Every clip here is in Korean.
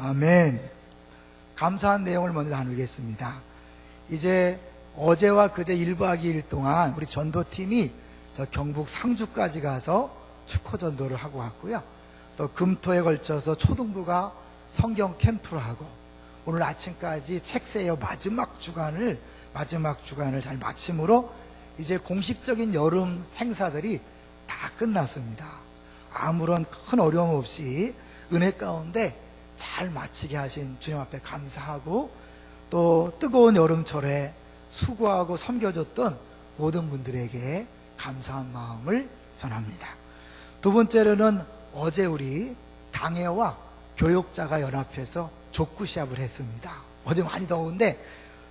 아멘. 감사한 내용을 먼저 나누겠습니다. 이제 어제와 그제 1박 2일 동안 우리 전도팀이 저 경북 상주까지 가서 축호 전도를 하고 왔고요. 또 금토에 걸쳐서 초등부가 성경 캠프를 하고 오늘 아침까지 책세어 마지막 주간을 잘 마침으로 이제 공식적인 여름 행사들이 다 끝났습니다. 아무런 큰 어려움 없이 은혜 가운데 잘 마치게 하신 주님 앞에 감사하고 또 뜨거운 여름철에 수고하고 섬겨줬던 모든 분들에게 감사한 마음을 전합니다. 두 번째로는 어제 우리 당회와 교육자가 연합해서 족구 시합을 했습니다. 어제 많이 더운데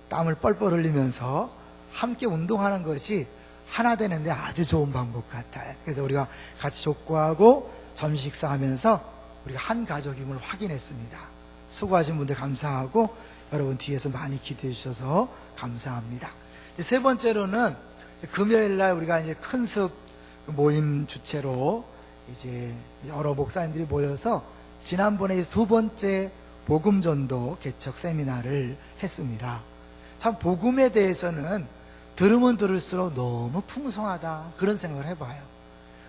땀을 뻘뻘 흘리면서 함께 운동하는 것이 하나 되는데 아주 좋은 방법 같아요. 그래서 우리가 같이 족구하고 점심 식사하면서 우리가 한 가족임을 확인했습니다. 수고하신 분들 감사하고 여러분 뒤에서 많이 기도해 주셔서 감사합니다. 세 번째로는 금요일 날 우리가 이제 큰습 모임 주체로 이제 여러 목사님들이 모여서 지난번에 두 번째 복음전도 개척 세미나를 했습니다. 참 복음에 대해서는 들으면 들을수록 너무 풍성하다 그런 생각을 해봐요.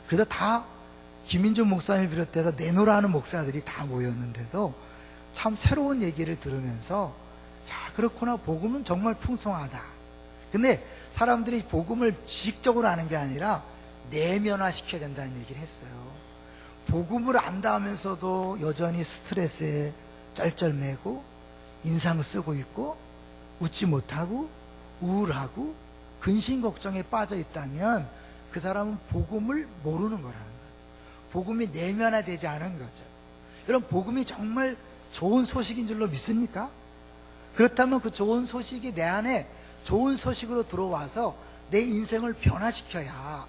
그래서 다 김인준 목사님 비롯해서 내노라 하는 목사들이 다 모였는데도 참 새로운 얘기를 들으면서 야 그렇구나 복음은 정말 풍성하다. 근데 사람들이 복음을 지식적으로 아는 게 아니라 내면화시켜야 된다는 얘기를 했어요. 복음을 안다 하면서도 여전히 스트레스에 쩔쩔매고 인상 쓰고 있고 웃지 못하고 우울하고 근심 걱정에 빠져 있다면 그 사람은 복음을 모르는 거라는 거죠. 복음이 내면화되지 않은 거죠. 여러분 복음이 정말 좋은 소식인 줄로 믿습니까? 그렇다면 그 좋은 소식이 내 안에 좋은 소식으로 들어와서 내 인생을 변화시켜야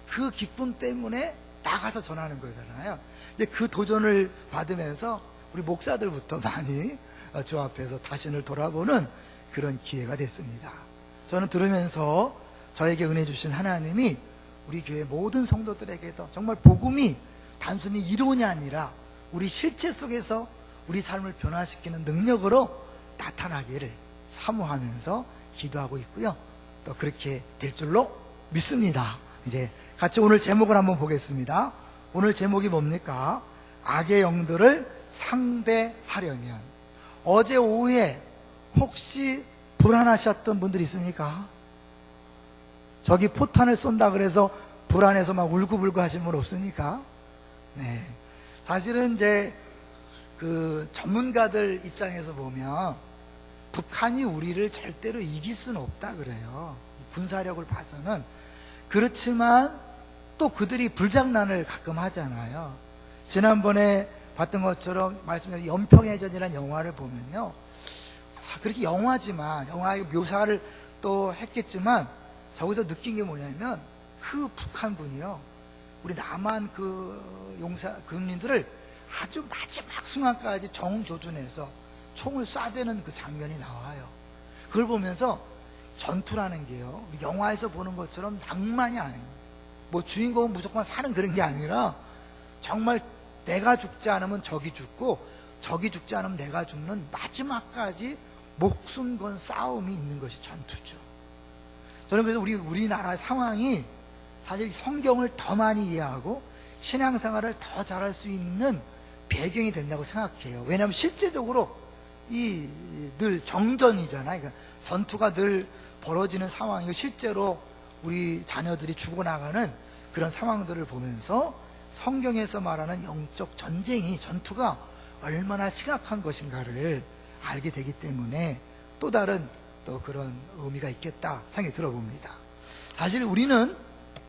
그 기쁨 때문에 나가서 전하는 거잖아요. 이제 그 도전을 받으면서 우리 목사들부터 많이 저 앞에서 자신을 돌아보는 그런 기회가 됐습니다. 저는 들으면서 저에게 은혜 주신 하나님이 우리 교회 모든 성도들에게도 정말 복음이 단순히 이론이 아니라 우리 실체 속에서 우리 삶을 변화시키는 능력으로 나타나기를 사모하면서 기도하고 있고요. 또 그렇게 될 줄로 믿습니다. 이제 같이 오늘 제목을 한번 보겠습니다. 오늘 제목이 뭡니까? 악의 영들을 상대하려면. 어제 오후에 혹시 불안하셨던 분들 있습니까? 저기 포탄을 쏜다 그래서 불안해서 막 울고불고 하신 분 없습니까? 네. 사실은 이제 그 전문가들 입장에서 보면 북한이 우리를 절대로 이길 수는 없다 그래요. 군사력을 봐서는. 그렇지만 또 그들이 불장난을 가끔 하잖아요. 지난번에 봤던 것처럼 말씀드린 연평해전이라는 영화를 보면요, 그렇게 영화지만 영화의 묘사를 또 했겠지만 저기서 느낀 게 뭐냐면 그 북한군이요 우리 남한 그 군인들을 아주 마지막 순간까지 정조준해서 총을 쏴대는 그 장면이 나와요. 그걸 보면서 전투라는 게요 우리 영화에서 보는 것처럼 낭만이 아니에요. 뭐 주인공은 무조건 사는 그런 게 아니라 정말 내가 죽지 않으면 적이 죽고 적이 죽지 않으면 내가 죽는 마지막까지 목숨 건 싸움이 있는 것이 전투죠. 저는 그래서 우리나라 상황이 사실 성경을 더 많이 이해하고 신앙생활을 더 잘할 수 있는 배경이 된다고 생각해요. 왜냐하면 실제적으로 늘 정전이잖아요. 그러니까 전투가 늘 벌어지는 상황이고 실제로 우리 자녀들이 죽어나가는 그런 상황들을 보면서 성경에서 말하는 영적 전투가 얼마나 심각한 것인가를 알게 되기 때문에 또 다른 또 그런 의미가 있겠다 생각이 들어봅니다. 사실 우리는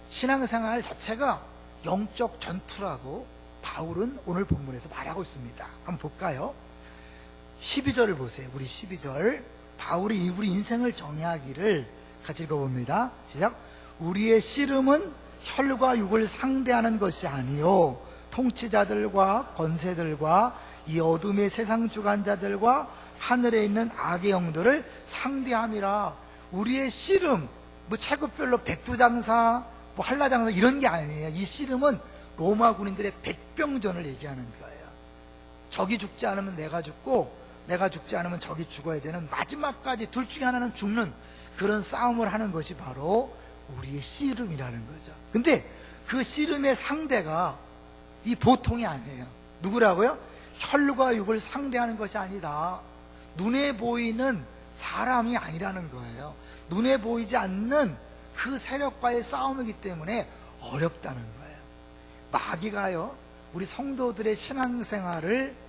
신앙생활 자체가 영적 전투라고 바울은 오늘 본문에서 말하고 있습니다. 한번 볼까요? 12절을 보세요. 우리 12절 바울이 우리 인생을 정의하기를 같이 읽어봅니다. 시작. 우리의 씨름은 혈과 육을 상대하는 것이 아니요 통치자들과 권세들과 이 어둠의 세상 주관자들과 하늘에 있는 악의 영들을 상대함이라. 우리의 씨름 뭐 체급별로 백두장사 뭐 한라장사 이런 게 아니에요. 이 씨름은 로마 군인들의 백병전을 얘기하는 거예요. 적이 죽지 않으면 내가 죽고 내가 죽지 않으면 적이 죽어야 되는 마지막까지 둘 중에 하나는 죽는 그런 싸움을 하는 것이 바로 우리의 씨름이라는 거죠. 근데 그 씨름의 상대가 이 보통이 아니에요. 누구라고요? 혈과 육을 상대하는 것이 아니다. 눈에 보이는 사람이 아니라는 거예요. 눈에 보이지 않는 그 세력과의 싸움이기 때문에 어렵다는 거예요. 마귀가요, 우리 성도들의 신앙생활을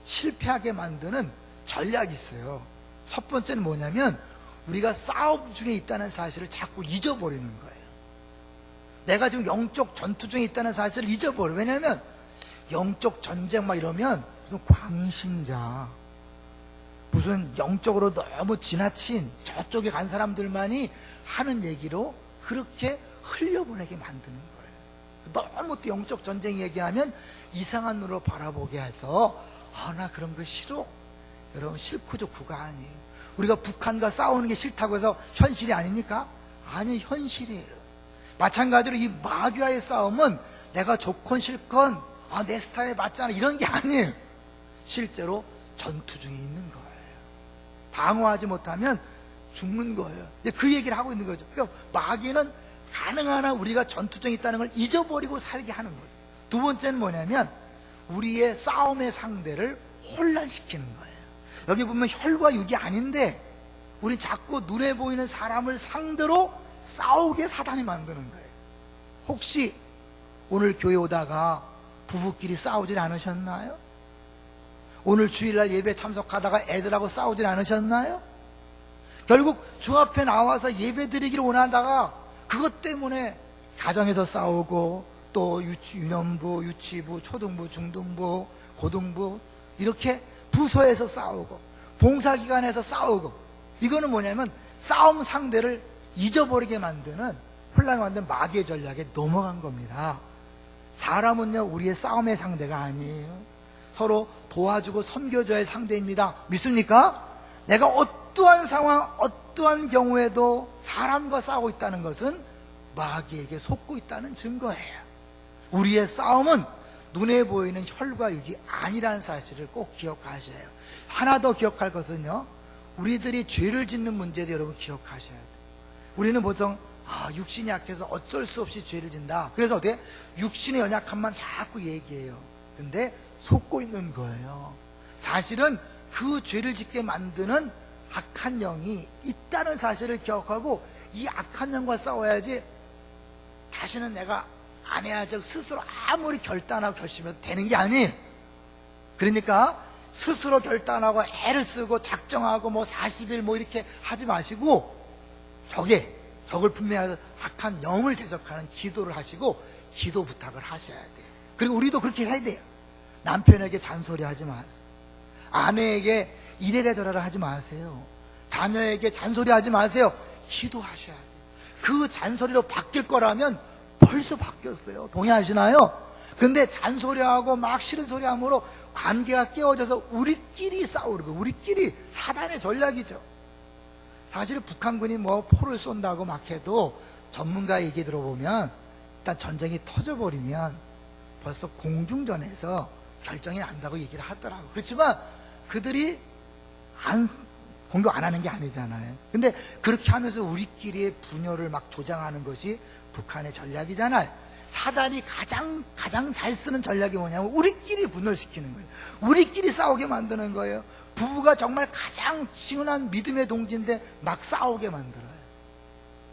실패하게 만드는 전략이 있어요. 첫 번째는 뭐냐면 우리가 싸움 중에 있다는 사실을 자꾸 잊어버리는 거예요. 내가 지금 영적 전투 중에 있다는 사실을 잊어버려요. 왜냐하면 영적 전쟁 막 이러면 무슨 광신자, 무슨 영적으로 너무 지나친 저쪽에 간 사람들만이 하는 얘기로 그렇게 흘려보내게 만드는 거예요. 너무 또 영적 전쟁 얘기하면 이상한 눈으로 바라보게 해서 나 그런 거 싫어. 여러분, 싫고 좋고가 아니에요. 우리가 북한과 싸우는 게 싫다고 해서 현실이 아닙니까? 아니, 현실이에요. 마찬가지로 이 마귀와의 싸움은 내가 좋건 싫건 내 스타일에 맞잖아 이런 게 아니에요. 실제로 전투 중에 있는 거예요. 방어하지 못하면 죽는 거예요. 그 얘기를 하고 있는 거죠. 그러니까 마귀는 가능한 한 우리가 전투 중에 있다는 걸 잊어버리고 살게 하는 거예요. 두 번째는 뭐냐면 우리의 싸움의 상대를 혼란시키는 거예요. 여기 보면 혈과 육이 아닌데 우리 자꾸 눈에 보이는 사람을 상대로 싸우게 사단이 만드는 거예요. 혹시 오늘 교회 오다가 부부끼리 싸우질 않으셨나요? 오늘 주일날 예배 참석하다가 애들하고 싸우질 않으셨나요? 결국 주 앞에 나와서 예배 드리기를 원하다가 그것 때문에 가정에서 싸우고 또 유년부, 유치부, 초등부, 중등부, 고등부 이렇게 부서에서 싸우고 봉사기관에서 싸우고, 이거는 뭐냐면 싸움 상대를 잊어버리게 만드는 혼란을 만드는 마귀의 전략에 넘어간 겁니다. 사람은요, 우리의 싸움의 상대가 아니에요. 서로 도와주고 섬겨줘야 할 상대입니다. 믿습니까? 내가 어떠한 상황, 어떠한 경우에도 사람과 싸우고 있다는 것은 마귀에게 속고 있다는 증거예요. 우리의 싸움은 눈에 보이는 혈과 육이 아니라는 사실을 꼭 기억하셔야 해요. 하나 더 기억할 것은요, 우리들이 죄를 짓는 문제도 여러분 기억하셔야 돼요. 우리는 보통 육신이 약해서 어쩔 수 없이 죄를 짓는다. 그래서 어떻게? 육신의 연약함만 자꾸 얘기해요. 근데 속고 있는 거예요. 사실은 그 죄를 짓게 만드는 악한 영이 있다는 사실을 기억하고 이 악한 영과 싸워야지 다시는 내가 안 해야지 스스로 아무리 결단하고 결심해도 되는 게 아니에요. 그러니까 스스로 결단하고 애를 쓰고 작정하고 40일 이렇게 하지 마시고 적을 분명히 악한 영을 대적하는 기도를 하시고 기도 부탁을 하셔야 돼요. 그리고 우리도 그렇게 해야 돼요. 남편에게 잔소리하지 마세요. 아내에게 이래라 저래라 하지 마세요. 자녀에게 잔소리하지 마세요. 기도하셔야 돼요. 그 잔소리로 바뀔 거라면 벌써 바뀌었어요. 동의하시나요? 근데 잔소리하고 막 싫은 소리 함으로 관계가 깨어져서 우리끼리 싸우는 거예요. 우리끼리 사단의 전략이죠. 사실 북한군이 포를 쏜다고 막 해도 전문가 얘기 들어보면 일단 전쟁이 터져버리면 벌써 공중전에서 결정이 난다고 얘기를 하더라고요. 그렇지만 그들이 공격 안 하는 게 아니잖아요. 근데 그렇게 하면서 우리끼리의 분열을 막 조장하는 것이 북한의 전략이잖아요. 사단이 가장 잘 쓰는 전략이 뭐냐면 우리끼리 분열시키는 거예요. 우리끼리 싸우게 만드는 거예요. 부부가 정말 가장 시원한 믿음의 동지인데 막 싸우게 만들어요.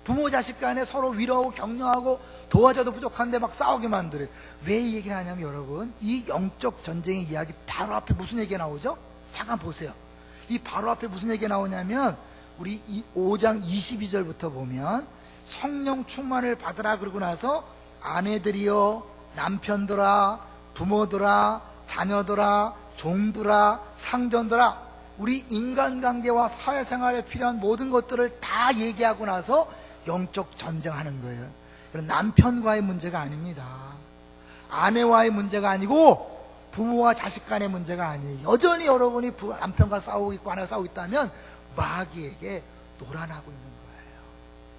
부모 자식 간에 서로 위로하고 격려하고 도와줘도 부족한데 막 싸우게 만들어요. 왜 이 얘기를 하냐면 여러분, 이 영적 전쟁의 이야기 바로 앞에 무슨 얘기가 나오죠? 잠깐 보세요. 이 바로 앞에 무슨 얘기가 나오냐면 우리 이 5장 22절부터 보면 성령 충만을 받으라 그러고 나서 아내들이여 남편들아 부모들아 자녀들아 종들아 상전들아, 우리 인간관계와 사회생활에 필요한 모든 것들을 다 얘기하고 나서 영적 전쟁하는 거예요. 남편과의 문제가 아닙니다. 아내와의 문제가 아니고 부모와 자식 간의 문제가 아니에요. 여전히 여러분이 남편과 싸우고 있고 아내가 싸우고 있다면 마귀에게 노란하고 있는 거예요.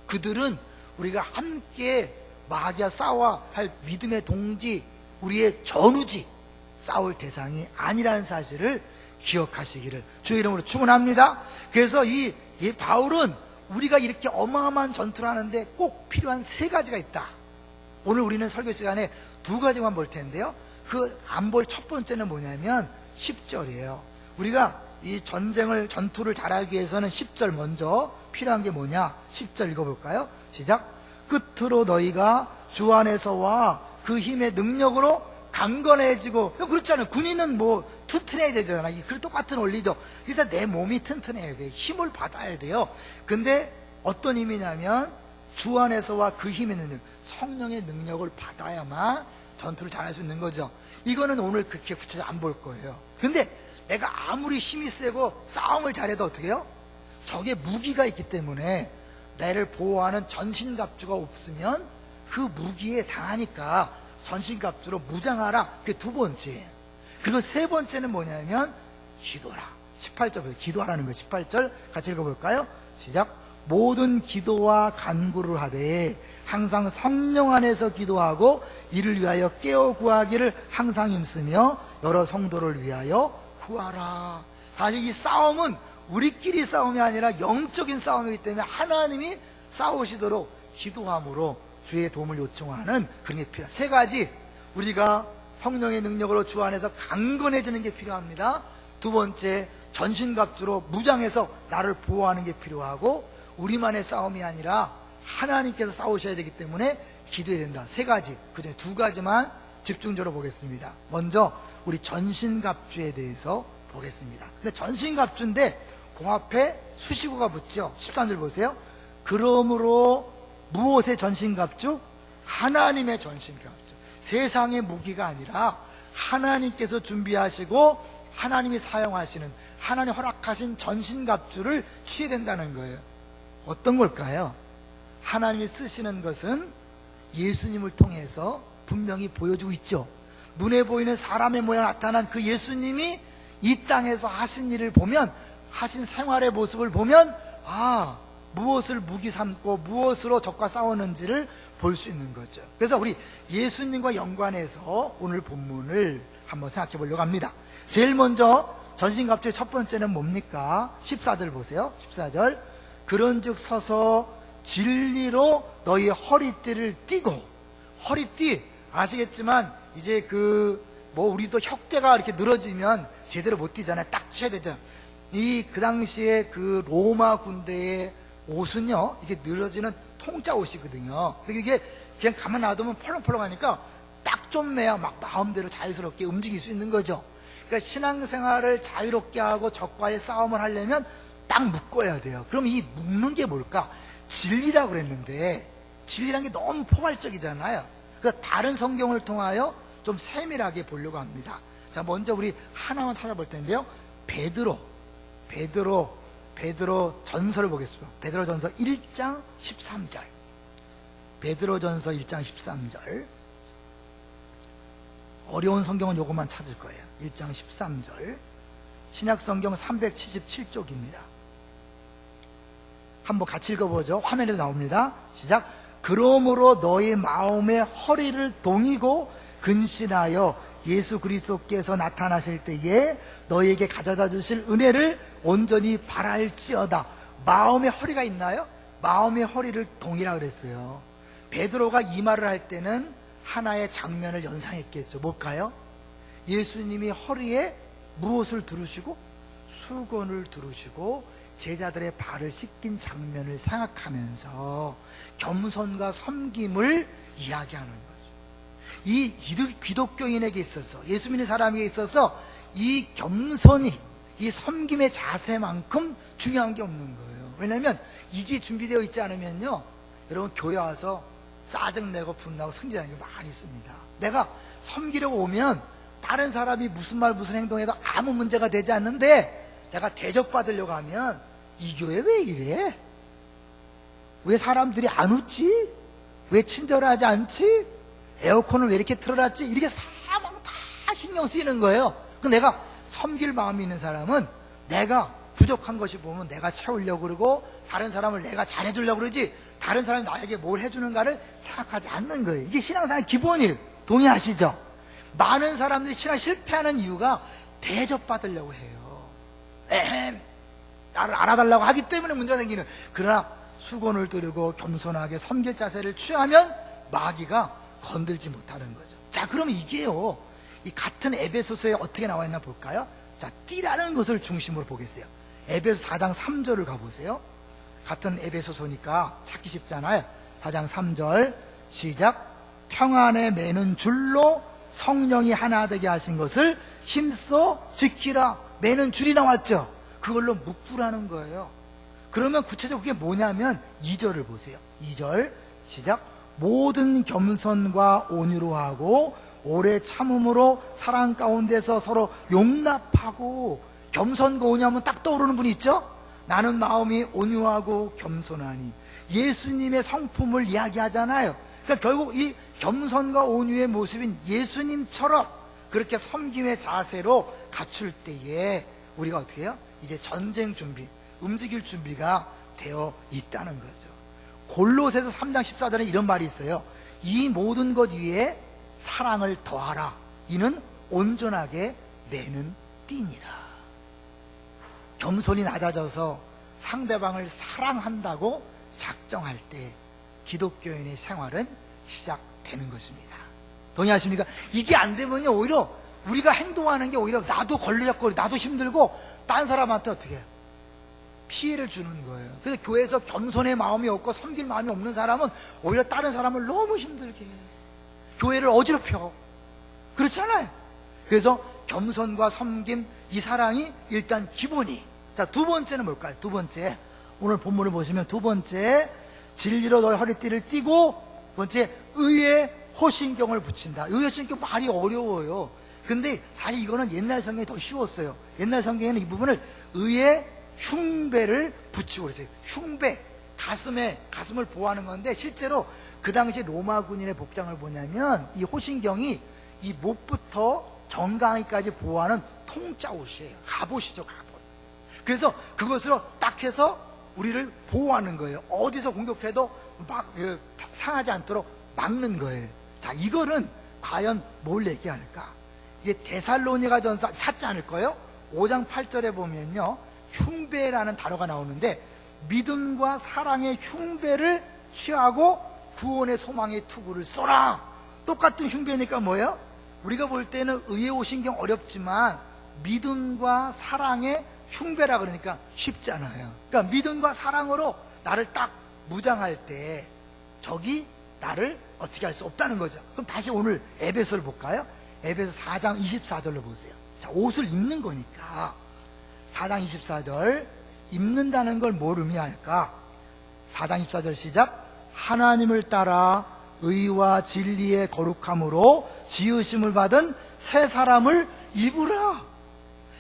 그들은 우리가 함께 마귀와 싸워야 할 믿음의 동지, 우리의 전우지, 싸울 대상이 아니라는 사실을 기억하시기를 주의 이름으로 축원합니다. 그래서 이 바울은 우리가 이렇게 어마어마한 전투를 하는데 꼭 필요한 세 가지가 있다. 오늘 우리는 설교 시간에 두 가지만 볼 텐데요, 그 안 볼 첫 번째는 뭐냐면 10절이에요 우리가 이 전투를 잘하기 위해서는 10절 먼저 필요한 게 뭐냐, 10절 읽어볼까요? 시작. 끝으로 너희가 주 안에서와 그 힘의 능력으로 강건해지고, 그렇잖아요. 군인은 뭐 튼튼해야 되잖아요. 그 똑같은 원리죠. 일단 내 몸이 튼튼해야 돼요. 힘을 받아야 돼요. 근데 어떤 힘이냐면 주 안에서와 그 힘의 능력, 성령의 능력을 받아야만 전투를 잘할 수 있는 거죠. 이거는 오늘 그렇게 구체적으로 안 볼 거예요. 근데 내가 아무리 힘이 세고 싸움을 잘해도 어떻게 해요? 적의 무기가 있기 때문에 나를 보호하는 전신갑주가 없으면 그 무기에 당하니까 전신갑주로 무장하라. 그게 두 번째. 그리고 세 번째는 뭐냐면 기도라. 18절 기도하라는 거. 18절 같이 읽어볼까요? 시작. 모든 기도와 간구를 하되 항상 성령 안에서 기도하고 이를 위하여 깨어 구하기를 항상 힘쓰며 여러 성도를 위하여 구하라. 사실 이 싸움은 우리끼리 싸움이 아니라 영적인 싸움이기 때문에 하나님이 싸우시도록 기도함으로 주의 도움을 요청하는 그런 게 필요합니다. 세 가지. 우리가 성령의 능력으로 주 안에서 강건해지는 게 필요합니다. 두 번째, 전신갑주로 무장해서 나를 보호하는 게 필요하고, 우리만의 싸움이 아니라 하나님께서 싸우셔야 되기 때문에 기도해야 된다. 세 가지. 그중에 두 가지만 집중적으로 보겠습니다. 먼저 우리 전신갑주에 대해서 보겠습니다. 근데 전신갑주인데 그 앞에 수식어가 붙죠. 13절 보세요. 그러므로 무엇의 전신갑주? 하나님의 전신갑주. 세상의 무기가 아니라 하나님께서 준비하시고 하나님이 사용하시는, 하나님 허락하신 전신갑주를 취해야 된다는 거예요. 어떤 걸까요? 하나님이 쓰시는 것은 예수님을 통해서 분명히 보여주고 있죠. 눈에 보이는 사람의 모양 나타난 그 예수님이 이 땅에서 하신 일을 보면, 하신 생활의 모습을 보면, 무엇을 무기 삼고 무엇으로 적과 싸우는지를 볼 수 있는 거죠. 그래서 우리 예수님과 연관해서 오늘 본문을 한번 생각해 보려고 합니다. 제일 먼저 전신갑주의 첫 번째는 뭡니까? 14절 보세요. 14절. 그런즉 서서 진리로 너희 허리띠를 띠고. 허리띠 아시겠지만 이제 우리도 혁대가 이렇게 늘어지면 제대로 못 뛰잖아요. 딱 쳐야 되죠. 그 당시에 그 로마 군대의 옷은요, 이게 늘어지는 통짜 옷이거든요. 이게 그냥 가만 놔두면 펄렁펄렁하니까 딱 좀 매야 막 마음대로 자유스럽게 움직일 수 있는 거죠. 그러니까 신앙생활을 자유롭게 하고 적과의 싸움을 하려면 딱 묶어야 돼요. 그럼 이 묶는 게 뭘까? 진리라고 그랬는데, 진리란 게 너무 포괄적이잖아요. 그러니까 다른 성경을 통하여 좀 세밀하게 보려고 합니다. 자, 먼저 우리 하나만 찾아볼 텐데요. 베드로 전서를 보겠습니다. 베드로 전서 1장 13절. 베드로 전서 1장 13절. 어려운 성경은 요것만 찾을 거예요. 1장 13절. 신약성경 377쪽입니다. 한번 같이 읽어보죠. 화면에도 나옵니다. 시작. 그러므로 너희 마음의 허리를 동이고 근신하여 예수 그리스도께서 나타나실 때에 너희에게 가져다 주실 은혜를 온전히 바랄지어다. 마음의 허리가 있나요? 마음의 허리를 동이라 그랬어요. 베드로가 이 말을 할 때는 하나의 장면을 연상했겠죠. 뭘까요? 예수님이 허리에 무엇을 두르시고? 수건을 두르시고 제자들의 발을 씻긴 장면을 생각하면서 겸손과 섬김을 이야기하는 거죠. 이 기독교인에게 있어서, 예수 믿는 사람에게 있어서 이 겸손이, 이 섬김의 자세만큼 중요한 게 없는 거예요. 왜냐하면 이게 준비되어 있지 않으면요, 여러분 교회 와서 짜증내고 분나고 승진하는 게 많이 있습니다. 내가 섬기려고 오면 다른 사람이 무슨 말 무슨 행동해도 아무 문제가 되지 않는데, 내가 대접받으려고 하면 이 교회 왜 이래? 왜 사람들이 안 웃지? 왜 친절하지 않지? 에어컨을 왜 이렇게 틀어놨지? 이렇게 사방 다 신경 쓰이는 거예요. 그 내가 섬길 마음이 있는 사람은 내가 부족한 것이 보면 내가 채우려고 그러고, 다른 사람을 내가 잘해주려고 그러지, 다른 사람이 나에게 뭘 해주는가를 생각하지 않는 거예요. 이게 신앙생활 기본이에요. 동의하시죠? 많은 사람들이 신앙 실패하는 이유가 대접받으려고 해요. 나를 알아달라고 하기 때문에 문제가 생기는. 그러나 수건을 두르고 겸손하게 섬길 자세를 취하면 마귀가 건들지 못하는 거죠. 자, 그러면 이게요, 이 같은 에베소서에 어떻게 나와 있나 볼까요? 자, 띠라는 것을 중심으로 보겠어요. 에베소 4장 3절을 가보세요. 같은 에베소서니까 찾기 쉽잖아요. 4장 3절 시작. 평안에 매는 줄로 성령이 하나 되게 하신 것을 힘써 지키라. 매는 줄이 나왔죠. 그걸로 묶으라는 거예요. 그러면 구체적으로 그게 뭐냐면 2절을 보세요. 2절 시작. 모든 겸손과 온유로 하고 오래 참음으로 사랑 가운데서 서로 용납하고. 겸손과 온유하면 딱 떠오르는 분이 있죠? 나는 마음이 온유하고 겸손하니. 예수님의 성품을 이야기하잖아요. 그러니까 결국 이 겸손과 온유의 모습인 예수님처럼 그렇게 섬김의 자세로 갖출 때에 우리가 어떻게 해요? 이제 전쟁 준비, 움직일 준비가 되어 있다는 거죠. 골로새서 3장 14절에 이런 말이 있어요. 이 모든 것 위에 사랑을 더하라. 이는 온전하게 매는 띠니라. 겸손이 낮아져서 상대방을 사랑한다고 작정할 때 기독교인의 생활은 시작되는 것입니다. 동의하십니까? 이게 안 되면요, 오히려 우리가 행동하는 게 오히려 나도 걸리적거리고 나도 힘들고 딴 사람한테 어떻게 해요? 피해를 주는 거예요. 그래서 교회에서 겸손의 마음이 없고 섬길 마음이 없는 사람은 오히려 다른 사람을 너무 힘들게 해요. 교회를 어지럽혀. 그렇잖아요. 그래서 겸손과 섬김, 이 사랑이 일단 기본이. 자, 두 번째는 뭘까요? 두 번째, 오늘 본문을 보시면 두 번째, 진리로 너의 허리띠를 띠고, 두 번째, 의에 호신경을 붙인다. 의에 호신경 말이 어려워요. 근데 사실 이거는 옛날 성경이 더 쉬웠어요. 옛날 성경에는 이 부분을 의에 흉배를 붙이고 그랬어요. 흉배, 가슴을 보호하는 건데, 실제로 그 당시 로마 군인의 복장을 보냐면 이 호신경이 이 목부터 정강이까지 보호하는 통짜 옷이에요. 갑옷이죠, 갑옷. 그래서 그것으로 딱 해서 우리를 보호하는 거예요. 어디서 공격해도 막 상하지 않도록 막는 거예요. 자, 이거는 과연 뭘 얘기할까? 이게 데살로니가 전서 찾지 않을 거예요? 5장 8절에 보면요, 흉배라는 단어가 나오는데, 믿음과 사랑의 흉배를 취하고 구원의 소망의 투구를 쏘라. 똑같은 흉배니까 뭐예요? 우리가 볼 때는 의에 오신경 어렵지만 믿음과 사랑의 흉배라 그러니까 쉽잖아요. 그러니까 믿음과 사랑으로 나를 딱 무장할 때 적이 나를 어떻게 할 수 없다는 거죠. 그럼 다시 오늘 에베소를 볼까요? 에베소 4장 24절로 보세요. 자, 옷을 입는 거니까 4장 24절, 입는다는 걸 뭘 의미할까? 4장 24절 시작. 하나님을 따라 의와 진리의 거룩함으로 지으심을 받은 새 사람을 입으라.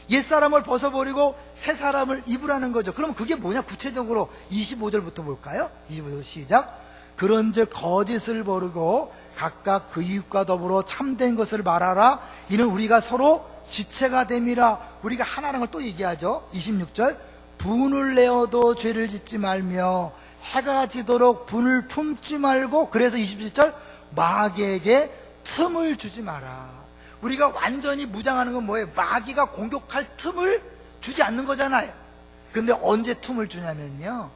옛사람을 벗어버리고 새 사람을 입으라는 거죠. 그럼 그게 뭐냐? 구체적으로 25절부터 볼까요? 25절 시작. 그런즉 거짓을 버리고 각각 그 이웃과 더불어 참된 것을 말하라. 이는 우리가 서로 지체가 됨이라. 우리가 하나라는 걸 또 얘기하죠. 26절. 분을 내어도 죄를 짓지 말며 해가 지도록 분을 품지 말고. 그래서 27절. 마귀에게 틈을 주지 마라. 우리가 완전히 무장하는 건 뭐예요? 마귀가 공격할 틈을 주지 않는 거잖아요. 근데 언제 틈을 주냐면요,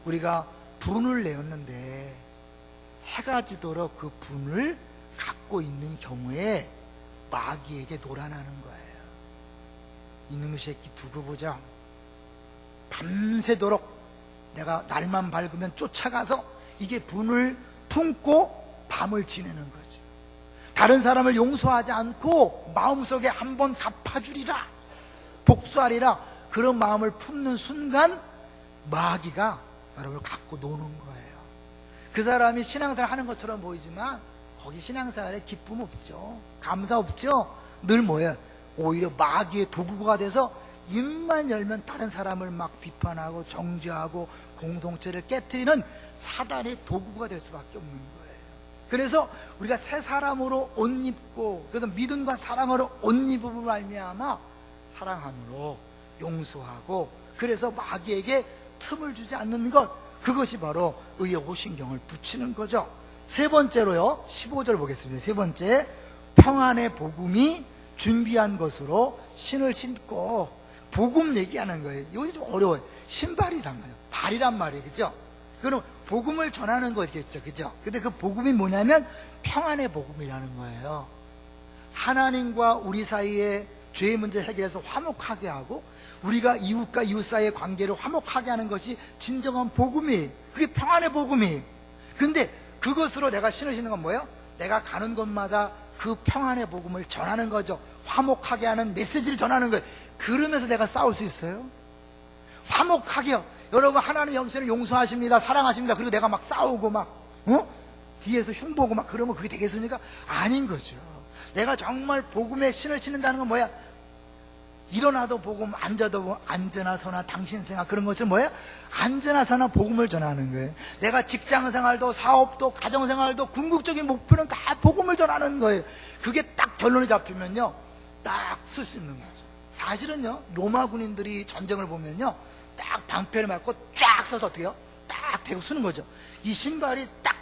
우리가 분을 내었는데 해가 지도록 그 분을 갖고 있는 경우에 마귀에게 노란하는 거예요. 이놈의 새끼 두고 보자. 밤새도록 내가 날만 밝으면 쫓아가서 이게 분을 품고 밤을 지내는 거죠. 다른 사람을 용서하지 않고 마음속에 한번 갚아주리라, 복수하리라, 그런 마음을 품는 순간 마귀가 여러분을 갖고 노는 거예요. 그 사람이 신앙생활 하는 것처럼 보이지만 거기 신앙생활에 기쁨 없죠. 감사 없죠. 늘 뭐예요? 오히려 마귀의 도구가 돼서 입만 열면 다른 사람을 막 비판하고 정죄하고 공동체를 깨트리는 사단의 도구가 될 수밖에 없는 거예요. 그래서 우리가 새 사람으로 옷 입고, 그래서 믿음과 사랑으로 옷 입음을 말미암아 사랑함으로 용서하고, 그래서 마귀에게 틈을 주지 않는 것, 그것이 바로 의의 호신경을 붙이는 거죠. 세 번째로요, 15절 보겠습니다. 세 번째, 평안의 복음이 준비한 것으로 신을 신고, 복음 얘기하는 거예요. 이거 좀 어려워요. 신발이란 말이에요. 발이란 말이에요. 그죠? 그럼 복음을 전하는 거겠죠. 그죠? 근데 그 복음이 뭐냐면 평안의 복음이라는 거예요. 하나님과 우리 사이에 죄의 문제 해결해서 화목하게 하고, 우리가 이웃과 이웃 사이의 관계를 화목하게 하는 것이 진정한 복음이, 그게 평안의 복음이. 근데 그것으로 내가 신을 신는 건 뭐예요? 내가 가는 곳마다 그 평안의 복음을 전하는 거죠. 화목하게 하는 메시지를 전하는 거예요. 그러면서 내가 싸울 수 있어요? 화목하게요. 여러분, 하나님 영신을 용서하십니다, 사랑하십니다. 그리고 내가 막 싸우고 막 뒤에서 흉보고 막 그러면 그게 되겠습니까? 아닌 거죠. 내가 정말 복음의 신을 신는다는 건 뭐야? 일어나도 복음, 앉아도 복음, 앉으나 서나 당신 생각, 그런 것처럼 뭐야? 앉으나 서나 복음을 전하는 거예요. 내가 직장생활도 사업도 가정생활도 궁극적인 목표는 다 복음을 전하는 거예요. 그게 딱 결론이 잡히면요, 딱 쓸 수 있는 거죠. 사실은요, 로마 군인들이 전쟁을 보면요, 딱 방패를 맞고 쫙 서서 어떻게 해요? 딱 대고 쓰는 거죠. 이 신발이 딱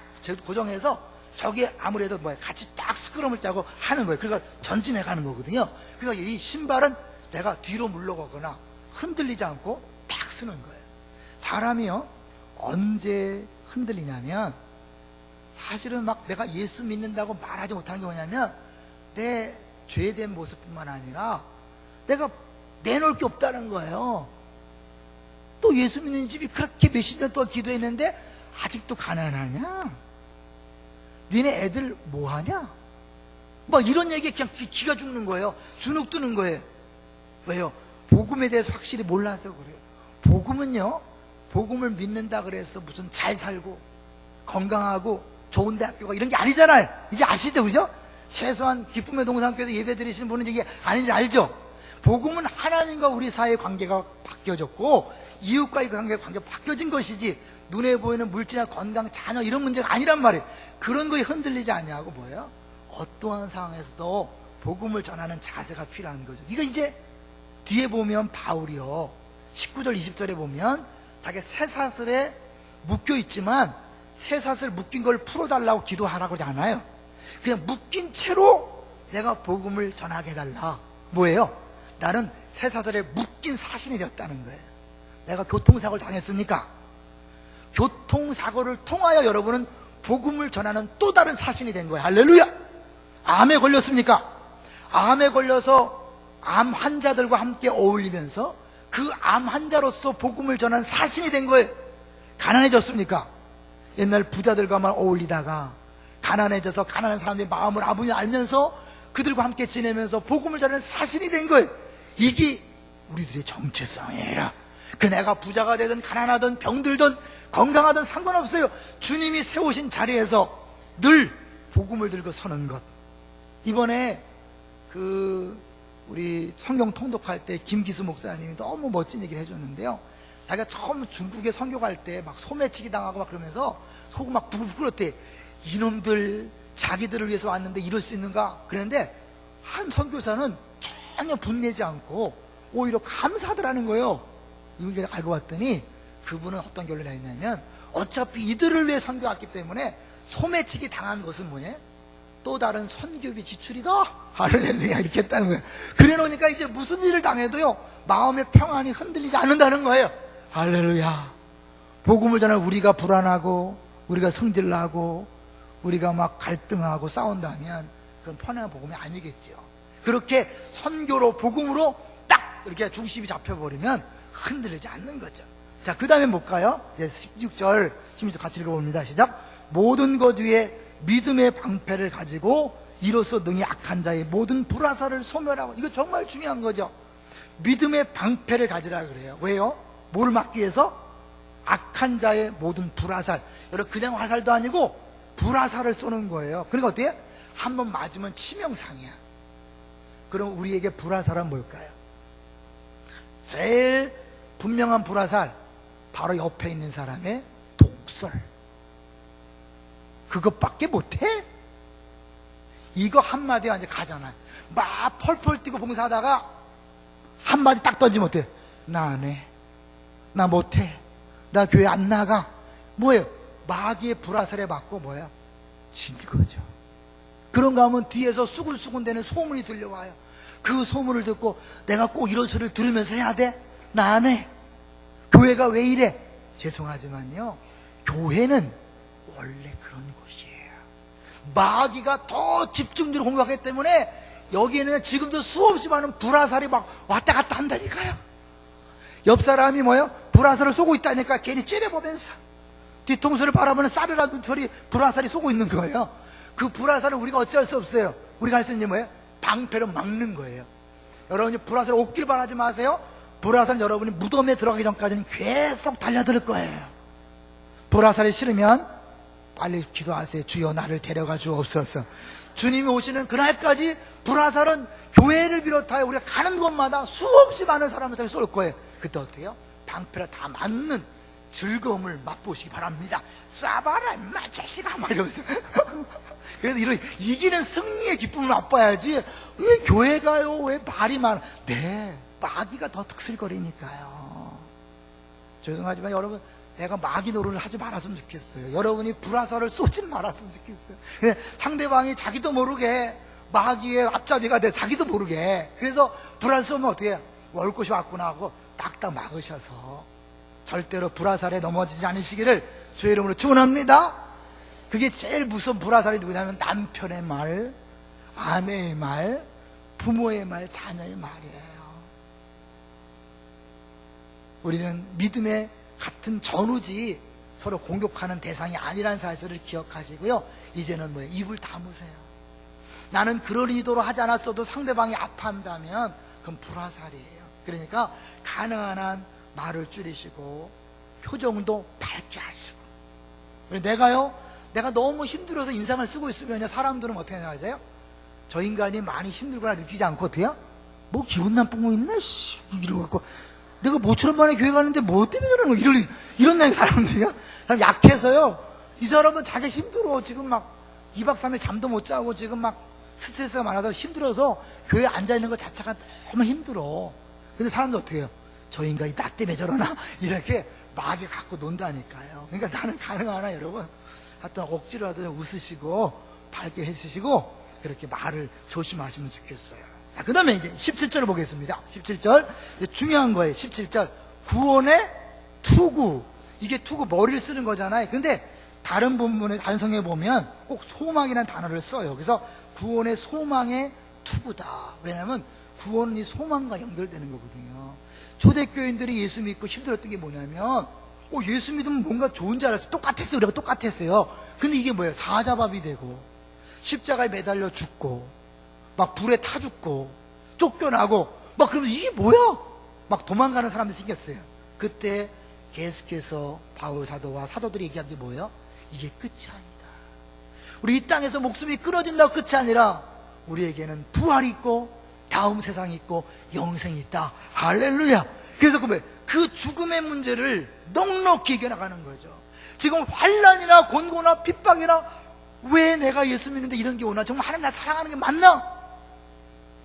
고정해서 저기에 아무래도 뭐야, 같이 딱 스크럼을 짜고 하는 거예요. 그러니까 전진해 가는 거거든요. 그러니까 이 신발은 내가 뒤로 물러가거나 흔들리지 않고 딱 쓰는 거예요. 사람이요, 언제 흔들리냐면, 사실은 막 내가 예수 믿는다고 말하지 못하는 게 뭐냐면, 내 죄된 모습뿐만 아니라 내가 내놓을 게 없다는 거예요. 또 예수 믿는 집이 그렇게 몇십 년 동안 기도했는데 아직도 가난하냐? 니네 애들 뭐하냐? 막 이런 얘기에 그냥 기가 죽는 거예요. 주눅 드는 거예요. 왜요? 복음에 대해서 확실히 몰라서 그래요. 복음은요, 복음을 믿는다 그래서 무슨 잘 살고 건강하고 좋은 대학교 가 이런 게 아니잖아요. 이제 아시죠? 그죠? 최소한 기쁨의 동산교회에서 예배 드리시는 분은 이게 아닌지 알죠? 복음은 하나님과 우리 사이의 관계가 바뀌어졌고, 이웃과의 관계가 바뀌어진 것이지, 눈에 보이는 물질이나 건강, 자녀 이런 문제가 아니란 말이에요. 그런 거에 흔들리지 아니하고 뭐예요? 어떠한 상황에서도 복음을 전하는 자세가 필요한 거죠. 이거 이제 뒤에 보면 바울이요, 19절 20절에 보면 자기 쇠사슬에 묶여 있지만 쇠사슬 묶인 걸 풀어달라고 기도하라고 하지 않아요. 그냥 묶인 채로 내가 복음을 전하게 해달라. 뭐예요? 나는 쇠사슬에 묶인 사신이 되었다는 거예요. 내가 교통사고를 당했습니까? 교통사고를 통하여 여러분은 복음을 전하는 또 다른 사신이 된 거예요. 할렐루야! 암에 걸렸습니까? 암에 걸려서 암 환자들과 함께 어울리면서 그 암 환자로서 복음을 전한 사신이 된 거예요. 가난해졌습니까? 옛날 부자들과만 어울리다가 가난해져서 가난한 사람들의 마음을 아버지 알면서 그들과 함께 지내면서 복음을 전하는 사신이 된 거예요. 이게 우리들의 정체성이에요. 그 내가 부자가 되든 가난하든 병들든 건강하든 상관없어요. 주님이 세우신 자리에서 늘 복음을 들고 서는 것. 이번에 우리 성경 통독할 때 김기수 목사님이 너무 멋진 얘기를 해줬는데요. 자기가 처음 중국에 선교 갈 때 막 소매치기 당하고 막 그러면서 속을 막 부글부글했대. 이놈들 자기들을 위해서 왔는데 이럴 수 있는가? 그런데 한 선교사는 전혀 분내지 않고 오히려 감사하더라는 거예요. 이걸 알고 봤더니 그분은 어떤 결론을 했냐면, 어차피 이들을 위해 선교 왔기 때문에 소매치기 당한 것은 뭐냐? 또 다른 선교비 지출이다. 할렐루야, 이렇게 했다는 거예요. 그래 놓으니까 이제 무슨 일을 당해도요, 마음의 평안이 흔들리지 않는다는 거예요. 할렐루야. 복음을 전하면 우리가 불안하고 우리가 성질나고 우리가 막 갈등하고 싸운다면 그건 편안한 복음이 아니겠죠. 그렇게 선교로 복음으로 딱 이렇게 중심이 잡혀버리면 흔들리지 않는 거죠. 자, 그 다음에 볼까요? 16절 16절 같이 읽어봅니다. 시작. 모든 것 위에 믿음의 방패를 가지고 이로써 능히 악한 자의 모든 불화살을 소멸하고. 이거 정말 중요한 거죠. 믿음의 방패를 가지라 그래요. 왜요? 뭐를 막기 위해서? 악한 자의 모든 불화살. 여러분, 그냥 화살도 아니고 불화살을 쏘는 거예요. 그러니까 어때요? 한번 맞으면 치명상이야. 그럼 우리에게 불화살은 뭘까요? 제일 분명한 불화살, 바로 옆에 있는 사람의 독설. 그것밖에 못해? 이거 한마디 이제 가잖아요. 막 펄펄 뛰고 봉사하다가 한마디 딱 던지면 어때? 나 안 해. 나 못해. 나 교회 안 나가. 뭐예요? 마귀의 불화살에 맞고 뭐야? 진 거죠. 그런가 하면 뒤에서 수군수군대는 소문이 들려와요. 그 소문을 듣고 내가 꼭 이런 소리를 들으면서 해야 돼? 나 안 해. 교회가 왜 이래? 죄송하지만요, 교회는 원래 그런 곳이에요. 마귀가 더 집중적으로 공격하기 때문에 여기에는 지금도 수없이 많은 불화살이 막 왔다 갔다 한다니까요. 옆 사람이 뭐예요? 불화살을 쏘고 있다니까 괜히 째려보면서 뒤통수를 바라보는 싸늘한 눈초리 불화살이 쏘고 있는 거예요. 그 불화살은 우리가 어쩔 수 없어요. 우리가 할 수 있는 게 뭐예요? 방패로 막는 거예요. 여러분이 불화살 옥길 바라지 마세요. 불화살은 여러분이 무덤에 들어가기 전까지는 계속 달려들 거예요. 불화살이 싫으면 빨리 기도하세요. 주여 나를 데려가 주옵소서. 주님이 오시는 그날까지 불화살은 교회를 비롯하여 우리가 가는 곳마다 수없이 많은 사람을 쏠 거예요. 그때 어때요? 방패로 다 맞는 즐거움을 맛보시기 바랍니다. 쏴봐라 인마 자식아 막 이러면서 그래서 이런 이기는 승리의 기쁨을 맛봐야지. 왜 교회 가요? 왜 말이 많아? 네, 마귀가 더 득실거리니까요. 죄송하지만 여러분, 내가 마귀 노릇을 하지 말았으면 좋겠어요. 여러분이 불화살을 쏘지 말았으면 좋겠어요. 상대방이 자기도 모르게 마귀의 앞잡이가 돼, 자기도 모르게. 그래서 불화살 쏘면 어떻게 해요? 올 곳이 왔구나 하고 딱딱 막으셔서 절대로 불화살에 넘어지지 않으시기를 주의 이름으로 축원합니다. 그게 제일 무서운 불화살이 누구냐면 남편의 말, 아내의 말, 부모의 말, 자녀의 말이에요. 우리는 믿음의 같은 전우지 서로 공격하는 대상이 아니라는 사실을 기억하시고요. 이제는 뭐예요? 입을 다무세요. 나는 그런 의도로 하지 않았어도 상대방이 아파한다면 그건 불화살이에요. 그러니까 가능한 한 말을 줄이시고 표정도 밝게 하시고. 내가 너무 힘들어서 인상을 쓰고 있으면 사람들은 어떻게 생각하세요? 저 인간이 많이 힘들거나 느끼지 않고 어떻게 해요? 뭐 기분 나쁜 거 있나? 이러고 갖고 내가 모처럼 만에 교회 가는데 뭐 때문에 그러는 거야? 이런 사람들이야? 사람 약해서요. 이 사람은 자기 힘들어. 지금 막 2박 3일 잠도 못 자고 지금 막 스트레스가 많아서 힘들어서 교회에 앉아있는 것 자체가 너무 힘들어. 근데 사람들 어떻게 해요? 저 인간이 나 때문에 저러나? 이렇게 마귀 갖고 논다니까요. 그러니까 나는 가능하나 여러분? 하여튼 억지로라도 웃으시고 밝게 해주시고 그렇게 말을 조심하시면 좋겠어요. 자, 그 다음에 이제 17절을 보겠습니다. 17절. 중요한 거예요. 17절. 구원의 투구. 이게 투구 머리를 쓰는 거잖아요. 근데 다른 본문의 단성에 보면 꼭 소망이라는 단어를 써요. 그래서 구원의 소망의 투구다. 왜냐하면 구원은 이 소망과 연결되는 거거든요. 초대교인들이 예수 믿고 힘들었던 게 뭐냐면 예수 믿으면 뭔가 좋은 줄 알았어요. 똑같았어요. 우리가 똑같았어요. 근데 이게 뭐예요? 사자밥이 되고 십자가에 매달려 죽고 막 불에 타 죽고 쫓겨나고 막 그러면 이게 뭐야? 막 도망가는 사람들이 생겼어요. 그때 계속해서 바울 사도와 사도들이 얘기한 게 뭐예요? 이게 끝이 아니다. 우리 이 땅에서 목숨이 끊어진다고 끝이 아니라 우리에게는 부활이 있고 다음 세상이 있고 영생이 있다. 할렐루야. 그래서 그 죽음의 문제를 넉넉히 이겨나가는 거죠. 지금 환난이나 곤고나 핍박이나 왜 내가 예수 믿는데 이런 게 오나? 정말 하나님 나 사랑하는 게 맞나?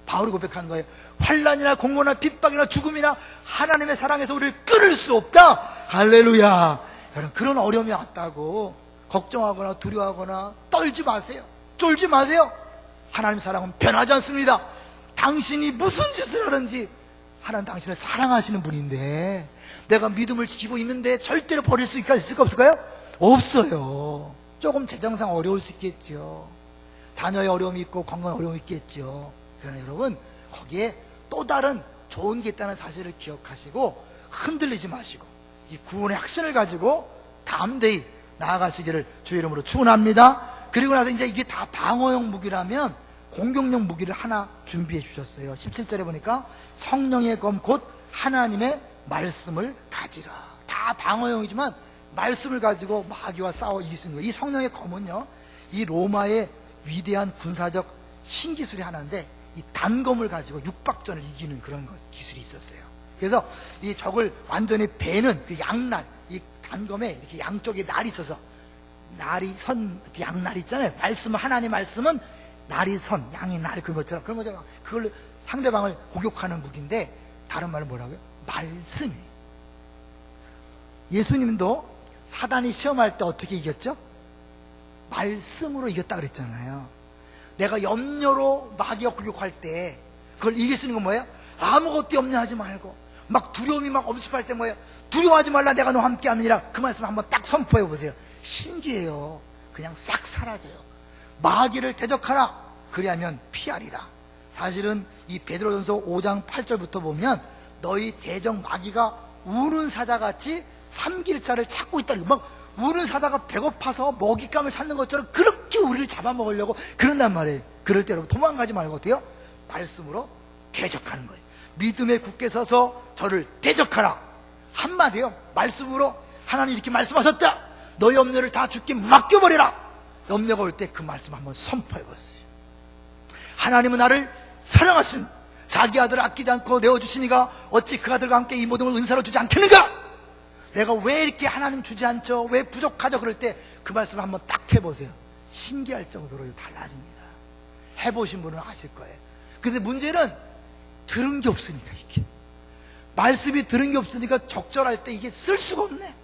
바울이 고백한 거예요. 환난이나 공고나 핍박이나 죽음이나 하나님의 사랑에서 우리를 끊을 수 없다. 할렐루야. 여러분, 그런 어려움이 왔다고 걱정하거나 두려워하거나 떨지 마세요. 쫄지 마세요. 하나님 사랑은 변하지 않습니다. 당신이 무슨 짓을 하든지 하나님 당신을 사랑하시는 분인데 내가 믿음을 지키고 있는데 절대로 버릴 수 있을까 없을까요? 없어요. 조금 재정상 어려울 수 있겠죠. 자녀의 어려움이 있고 건강의 어려움이 있겠죠. 그러나 여러분, 거기에 또 다른 좋은 게 있다는 사실을 기억하시고 흔들리지 마시고 이 구원의 확신을 가지고 담대히 나아가시기를 주의 이름으로 축원합니다. 그리고 나서 이제 이게 다 방어용 무기라면 공격용 무기를 하나 준비해 주셨어요. 17절에 보니까 성령의 검 곧 하나님의 말씀을 가지라. 다 방어용이지만 말씀을 가지고 마귀와 싸워 이길 수 있는 거예요. 이 성령의 검은요, 이 로마의 위대한 군사적 신기술이 하나인데 이 단검을 가지고 육박전을 이기는 그런 기술이 있었어요. 그래서 이 적을 완전히 베는 그 양날, 이 단검에 이렇게 양쪽에 날이 있어서 날이 선, 양날 있잖아요. 말씀은, 하나님 말씀은 날이 선, 양이 날, 그런 것처럼 그걸로 상대방을 공격하는 무기인데 다른 말은 뭐라고요? 말씀이. 예수님도 사단이 시험할 때 어떻게 이겼죠? 말씀으로 이겼다 그랬잖아요. 내가 염려로 마귀가 공격할 때 그걸 이길 수 있는 건 뭐예요? 아무것도 염려하지 말고 막 두려움이 막 엄습할 때 뭐예요? 두려워하지 말라, 내가 너와 함께 함이라. 그 말씀을 한번 딱 선포해 보세요. 신기해요. 그냥 싹 사라져요. 마귀를 대적하라, 그리하면 피하리라. 사실은 이 베드로전서 5장 8절부터 보면 너희 대적 마귀가 우는 사자같이 삼킬자를 찾고 있다. 막 우는 사자가 배고파서 먹잇감을 찾는 것처럼 그렇게 우리를 잡아먹으려고 그런단 말이에요. 그럴 때 여러분 도망가지 말고 어때요? 말씀으로 대적하는 거예요. 믿음에 굳게 서서 저를 대적하라. 한마디요, 말씀으로 하나님 이렇게 말씀하셨다, 너희 염려를 다 주께 맡겨버리라. 염려가 올 때 그 말씀 한번 선포해보세요. 하나님은 나를 사랑하신 자기 아들을 아끼지 않고 내어주시니가 어찌 그 아들과 함께 이 모든 걸 은사로 주지 않겠는가? 내가 왜 이렇게 하나님 주지 않죠? 왜 부족하죠? 그럴 때 그 말씀을 한번 딱 해보세요. 신기할 정도로 달라집니다. 해보신 분은 아실 거예요. 근데 문제는 들은 게 없으니까, 이게 말씀이 들은 게 없으니까 적절할 때 이게 쓸 수가 없네.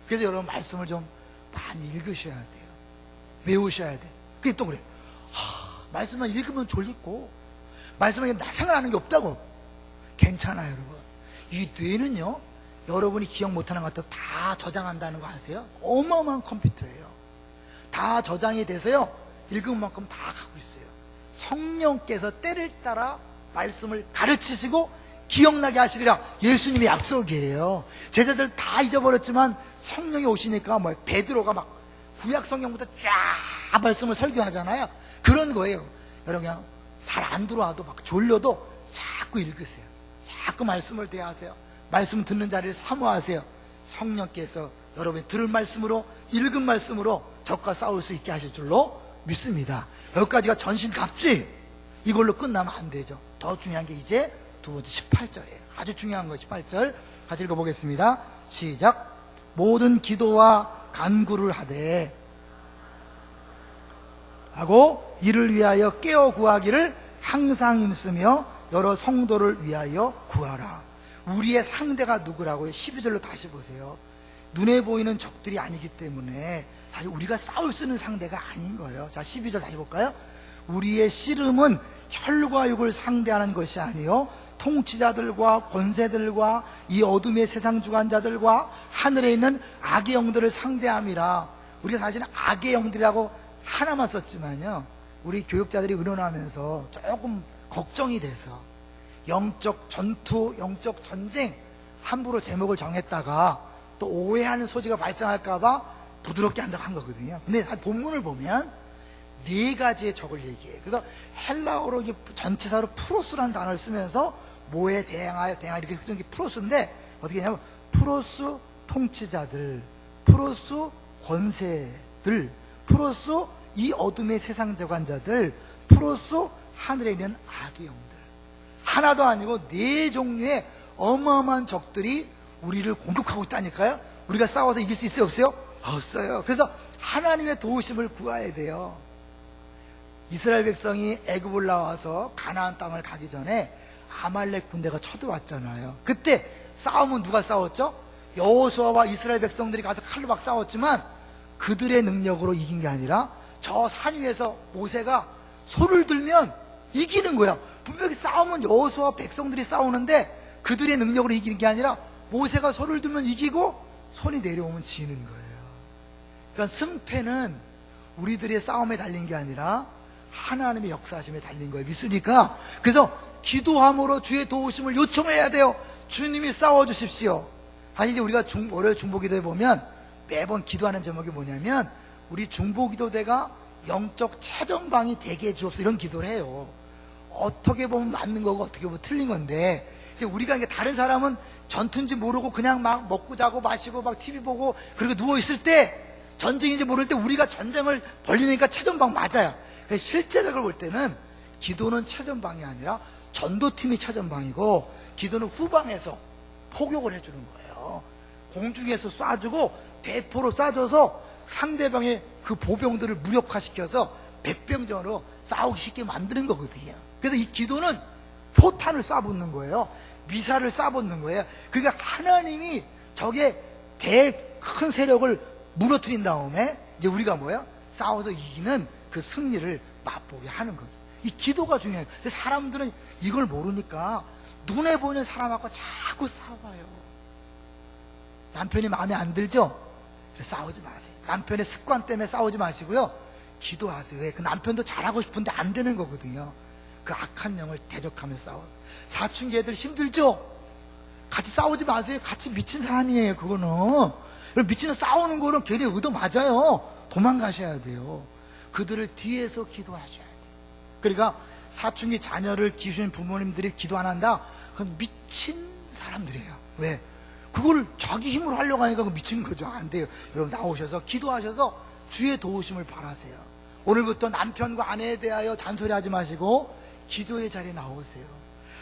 그래서 여러분 말씀을 좀 많이 읽으셔야 돼요. 외우셔야 돼. 그게 또 그래, 말씀만 읽으면 졸리고 말씀만 나 생각나는 게 없다고. 괜찮아요. 여러분, 이 뇌는요, 여러분이 기억 못하는 것도 다 저장한다는 거 아세요? 어마어마한 컴퓨터예요. 다 저장이 돼서요, 읽은 만큼 다 갖고 있어요. 성령께서 때를 따라 말씀을 가르치시고 기억나게 하시리라. 예수님의 약속이에요. 제자들 다 잊어버렸지만 성령이 오시니까 베드로가 막 구약 성경부터 쫙 말씀을 설교하잖아요. 그런 거예요. 여러분, 그냥 잘 안 들어와도 막 졸려도 자꾸 읽으세요. 자꾸 말씀을 대하세요. 말씀 듣는 자리를 사모하세요. 성령께서 여러분이 들은 말씀으로, 읽은 말씀으로 적과 싸울 수 있게 하실 줄로 믿습니다. 여기까지가 전신갑주예요. 이걸로 끝나면 안 되죠. 더 중요한 게 이제 두 번째 18절이에요. 아주 중요한 거 18절 같이 읽어보겠습니다. 시작. 모든 기도와 간구를 하되 하고 이를 위하여 깨어 구하기를 항상 힘쓰며 여러 성도를 위하여 구하라. 우리의 상대가 누구라고요? 12절로 다시 보세요. 눈에 보이는 적들이 아니기 때문에 사실 우리가 싸울 수 있는 상대가 아닌 거예요. 자, 12절 다시 볼까요? 우리의 씨름은 혈과 육을 상대하는 것이 아니요 통치자들과 권세들과 이 어둠의 세상 주관자들과 하늘에 있는 악의 영들을 상대함이라. 우리가 사실은 악의 영들이라고 하나만 썼지만요, 우리 교육자들이 의논하면서 조금 걱정이 돼서 영적 전투, 영적 전쟁 함부로 제목을 정했다가 또 오해하는 소지가 발생할까봐 부드럽게 한다고 한 거거든요. 근데 사실 본문을 보면 네 가지의 적을 얘기해요. 그래서 헬라어로 전치사로 프로스라는 단어를 쓰면서 뭐에 대항하여 이렇게 쓰는 게 프로스인데, 어떻게 하냐면 프로스 통치자들, 프로스 권세들, 프로스 이 어둠의 세상 재관자들, 프로스 하늘에 있는 악의 영들. 하나도 아니고 네 종류의 어마어마한 적들이 우리를 공격하고 있다니까요. 우리가 싸워서 이길 수 있어요, 없어요? 없어요. 그래서 하나님의 도우심을 구해야 돼요. 이스라엘 백성이 애굽을 나와서 가나안 땅을 가기 전에 아말렉 군대가 쳐들어왔잖아요. 그때 싸움은 누가 싸웠죠? 여호수아와 이스라엘 백성들이 가서 칼로 막 싸웠지만 그들의 능력으로 이긴 게 아니라 저 산 위에서 모세가 손을 들면 이기는 거야. 분명히 싸움은 여호수아와 백성들이 싸우는데 그들의 능력으로 이기는 게 아니라 모세가 손을 들면 이기고 손이 내려오면 지는 거예요. 그러니까 승패는 우리들의 싸움에 달린 게 아니라 하나님의 역사하심에 달린 거예요. 믿습니까? 그래서 기도함으로 주의 도우심을 요청해야 돼요. 주님이 싸워주십시오. 사실 이제 우리가 월요일 중보기도에 보면 매번 기도하는 제목이 뭐냐면 우리 중보기도대가 영적 최전방이 되게 해주옵소서, 이런 기도를 해요. 어떻게 보면 맞는 거고 어떻게 보면 틀린 건데, 이제 우리가 이게 다른 사람은 전투인지 모르고 그냥 막 먹고 자고 마시고 막 TV 보고 그리고 누워있을 때 전쟁인지 모를 때 우리가 전쟁을 벌리니까 최전방 맞아요. 실제적으로 볼 때는 기도는 최전방이 아니라 전도팀이 최전방이고, 기도는 후방에서 포격을 해주는 거예요. 공중에서 쏴주고 대포로 쏴줘서 상대방의 그 보병들을 무력화시켜서 백병전으로 싸우기 쉽게 만드는 거거든요. 그래서 이 기도는 포탄을 쏴붙는 거예요. 미사를 쏴붙는 거예요. 그러니까 하나님이 적의 큰 세력을 무너뜨린 다음에 이제 우리가 뭐야? 싸워서 이기는 그 승리를 맛보게 하는 거죠. 이 기도가 중요해요. 근데 사람들은 이걸 모르니까 눈에 보이는 사람하고 자꾸 싸워요. 남편이 마음에 안 들죠? 싸우지 마세요. 남편의 습관 때문에 싸우지 마시고요, 기도하세요. 왜? 그 남편도 잘하고 싶은데 안 되는 거거든요. 그 악한 영을 대적하며 싸워요. 사춘기 애들 힘들죠? 같이 싸우지 마세요. 같이 미친 사람이에요, 그거는. 미치는 싸우는 거는 괜히 의도 맞아요. 도망가셔야 돼요. 그들을 뒤에서 기도하셔야 돼요. 그러니까 사춘기 자녀를 키우신 부모님들이 기도 안 한다? 그건 미친 사람들이에요. 왜? 그걸 자기 힘으로 하려고 하니까 미친 거죠. 안 돼요. 여러분 나오셔서 기도하셔서 주의 도우심을 바라세요. 오늘부터 남편과 아내에 대하여 잔소리하지 마시고 기도의 자리에 나오세요.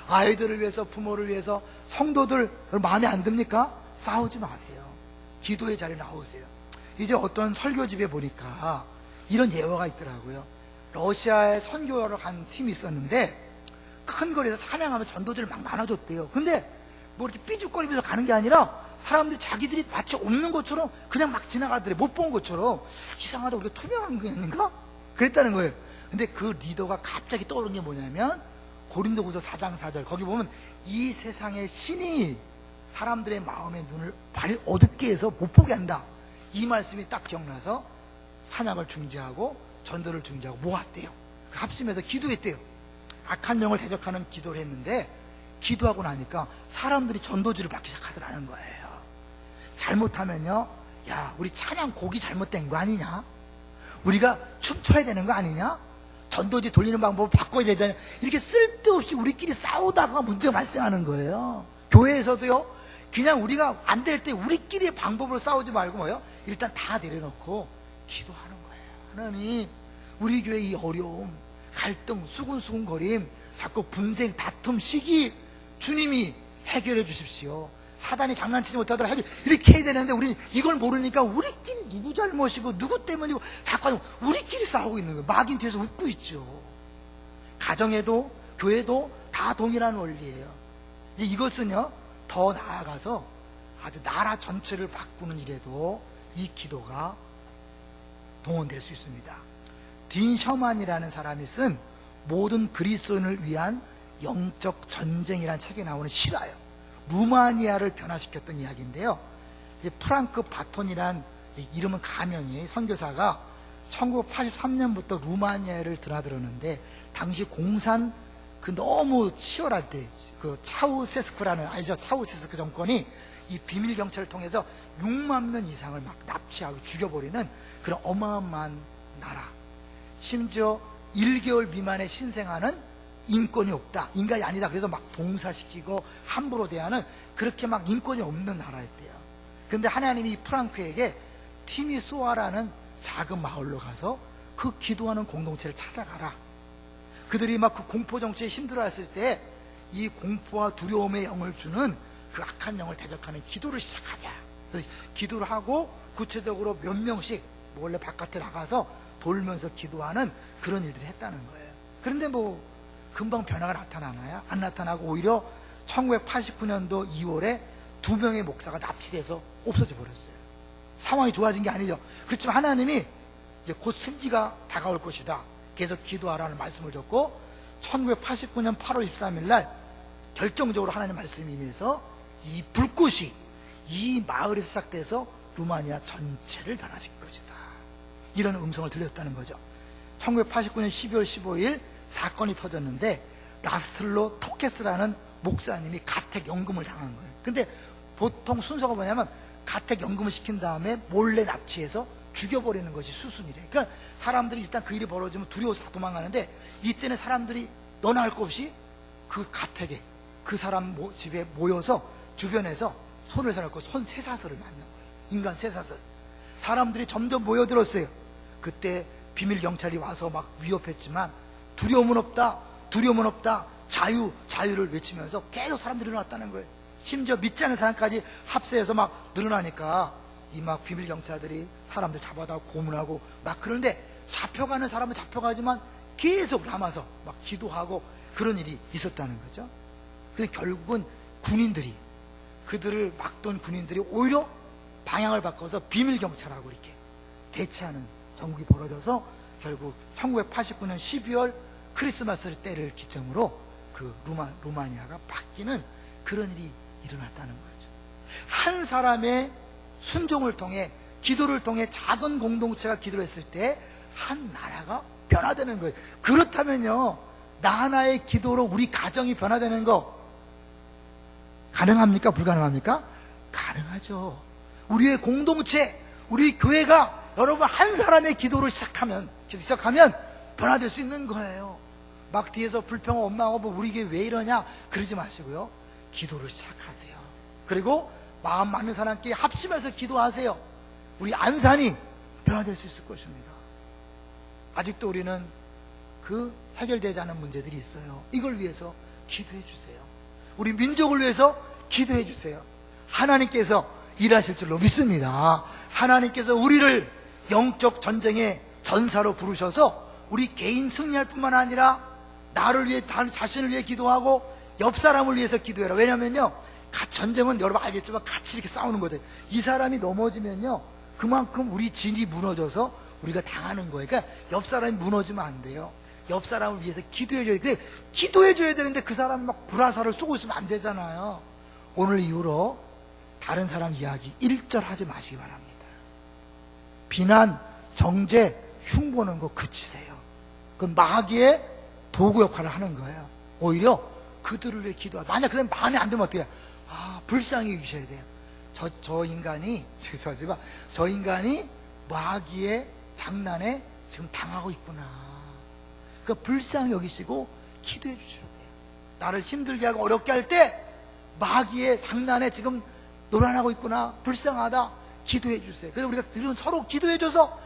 아이들을 위해서, 부모를 위해서, 성도들 마음에 안 듭니까? 싸우지 마세요. 기도의 자리에 나오세요. 이제 어떤 설교집에 보니까 이런 예화가 있더라고요. 러시아에 선교를 간 팀이 있었는데 큰 거리에서 찬양하며 전도지를 막 나눠줬대요. 근데 뭐 이렇게 삐죽거리면서 가는 게 아니라 사람들이 자기들이 마치 없는 것처럼 그냥 막 지나가더래. 못 본 것처럼. 이상하다, 우리가 투명한 게 아닌가? 그랬다는 거예요. 근데 그 리더가 갑자기 떠오른 게 뭐냐면 고린도후서 4장 4절, 거기 보면 이 세상의 신이 사람들의 마음의 눈을 발이 어둡게 해서 못 보게 한다, 이 말씀이 딱 기억나서 찬양을 중지하고 전도를 중지하고 모았대요. 합심해서 기도했대요. 악한 영을 대적하는 기도를 했는데 기도하고 나니까 사람들이 전도지를 받기 시작하더라는 거예요. 잘못하면요, 야, 우리 찬양 곡이 잘못된 거 아니냐? 우리가 춤춰야 되는 거 아니냐? 전도지 돌리는 방법을 바꿔야 되잖아요. 이렇게 쓸데없이 우리끼리 싸우다가 문제가 발생하는 거예요. 교회에서도요, 그냥 우리가 안 될 때 우리끼리의 방법으로 싸우지 말고 뭐요? 일단 다 내려놓고 기도하는 거예요. 하나님, 우리 교회 이 어려움, 갈등, 수군수군거림, 자꾸 분쟁, 다툼, 시기, 주님이 해결해 주십시오. 사단이 장난치지 못하도록 이렇게 해야 되는데 우리는 이걸 모르니까 우리끼리 누구 잘못이고 누구 때문이고 자꾸 우리끼리 싸우고 있는 거예요. 마귀는 뒤에서 웃고 있죠. 가정에도 교회도 다 동일한 원리예요. 이제 이것은요, 더 나아가서 아주 나라 전체를 바꾸는 일에도 이 기도가 동원될 수 있습니다. 딘 셔만이라는 사람이 쓴 모든 그리스도인을 위한 영적 전쟁이라는 책에 나오는 실화예요. 루마니아를 변화시켰던 이야기인데요. 이제 프랑크 바톤이란, 이름은 가명이, 선교사가 1983년부터 루마니아를 드나들었는데 당시 공산 너무 치열할 때 그 차우세스크라는, 알죠? 차우세스크 정권이 이 비밀 경찰을 통해서 6만 명 이상을 막 납치하고 죽여버리는 그런 어마어마한 나라. 심지어 1개월 미만의 신생아는 인권이 없다, 인간이 아니다, 그래서 막 봉사시키고 함부로 대하는, 그렇게 막 인권이 없는 나라였대요. 근데 하나님이 프랑크에게 티미소아라는 작은 마을로 가서 그 기도하는 공동체를 찾아가라. 그들이 막 그 공포 정치에 힘들어했을 때 이 공포와 두려움의 영을 주는 그 악한 영을 대적하는 기도를 시작하자. 그래서 기도를 하고 구체적으로 몇 명씩 몰래 바깥에 나가서 돌면서 기도하는 그런 일들을 했다는 거예요. 그런데 뭐 금방 변화가 나타나나요? 안 나타나고 오히려 1989년도 2월에 2명의 목사가 납치돼서 없어져 버렸어요. 상황이 좋아진 게 아니죠. 그렇지만 하나님이 이제 곧 승지가 다가올 것이다, 계속 기도하라는 말씀을 줬고, 1989년 8월 23일 날 결정적으로 하나님 말씀이 임해서 이 불꽃이 이 마을에서 시작돼서 루마니아 전체를 변화시킬 것이다, 이런 음성을 들렸다는 거죠. 1989년 12월 15일 사건이 터졌는데 라스틀로 토케스라는 목사님이 가택연금을 당한 거예요. 근데 보통 순서가 뭐냐면 가택연금을 시킨 다음에 몰래 납치해서 죽여버리는 것이 수순이래. 그러니까 사람들이 일단 그 일이 벌어지면 두려워서 다 도망가는데, 이때는 사람들이 너나 할 것 없이 그 가택에, 그 사람 집에 모여서 주변에서 손을 서놓고 손 쇠사슬을 맞는 거예요. 인간 쇠사슬. 사람들이 점점 모여들었어요. 그때 비밀 경찰이 와서 막 위협했지만 두려움은 없다, 두려움은 없다, 자유, 자유를 외치면서 계속 사람들이 일어났다는 거예요. 심지어 믿지 않는 사람까지 합세해서 막 늘어나니까 이 막 비밀 경찰들이 사람들 잡아다 고문하고 막, 그런데 잡혀가는 사람은 잡혀가지만 계속 남아서 막 기도하고 그런 일이 있었다는 거죠. 근데 결국은 군인들이, 그들을 막던 군인들이 오히려 방향을 바꿔서 비밀 경찰하고 이렇게 대치하는 전국이 벌어져서 결국 1989년 12월 크리스마스 때를 기점으로 그 루마니아가 바뀌는 그런 일이 일어났다는 거죠. 한 사람의 순종을 통해, 기도를 통해 작은 공동체가 기도를 했을 때 한 나라가 변화되는 거예요. 그렇다면요, 나 하나의 기도로 우리 가정이 변화되는 거 가능합니까? 불가능합니까? 가능하죠. 우리의 공동체, 우리 교회가 여러분 한 사람의 기도로 시작하면 변화될 수 있는 거예요. 막 뒤에서 불평 원망하고 뭐 우리 교회 왜 이러냐 그러지 마시고요, 기도를 시작하세요. 그리고 마음 맞는 사람끼리 합심해서 기도하세요. 우리 안산이 변화될 수 있을 것입니다. 아직도 우리는 그 해결되지 않은 문제들이 있어요. 이걸 위해서 기도해 주세요. 우리 민족을 위해서 기도해 주세요. 하나님께서 일하실 줄로 믿습니다. 하나님께서 우리를 영적 전쟁의 전사로 부르셔서 우리 개인 승리할 뿐만 아니라 나를 위해, 다른 자신을 위해 기도하고 옆 사람을 위해서 기도해라. 왜냐면요, 전쟁은 여러분 알겠지만 같이 이렇게 싸우는 거죠. 이 사람이 넘어지면요, 그만큼 우리 진이 무너져서 우리가 당하는 거예요. 그러니까 옆 사람이 무너지면 안 돼요. 옆 사람을 위해서 기도해줘야 돼. 기도해줘야 되는데 그 사람 막 불화살을 쏘고 있으면 안 되잖아요. 오늘 이후로 다른 사람 이야기 일절하지 마시기 바랍니다. 비난, 정죄, 흉보는 거 그치세요. 그건 마귀의 도구 역할을 하는 거예요. 오히려 그들을 위해 기도하고, 만약 그 사람이 마음에 안 들면 어떻게 해요? 불쌍히 여기셔야 돼요. 저 인간이, 죄송하지만 저 인간이 마귀의 장난에 지금 당하고 있구나. 그러니까 불쌍히 여기시고 기도해 주셔야 돼요. 나를 힘들게 하고 어렵게 할 때 마귀의 장난에 지금 놀아나고 있구나, 불쌍하다, 기도해 주세요. 그래서 우리가 서로 기도해 줘서,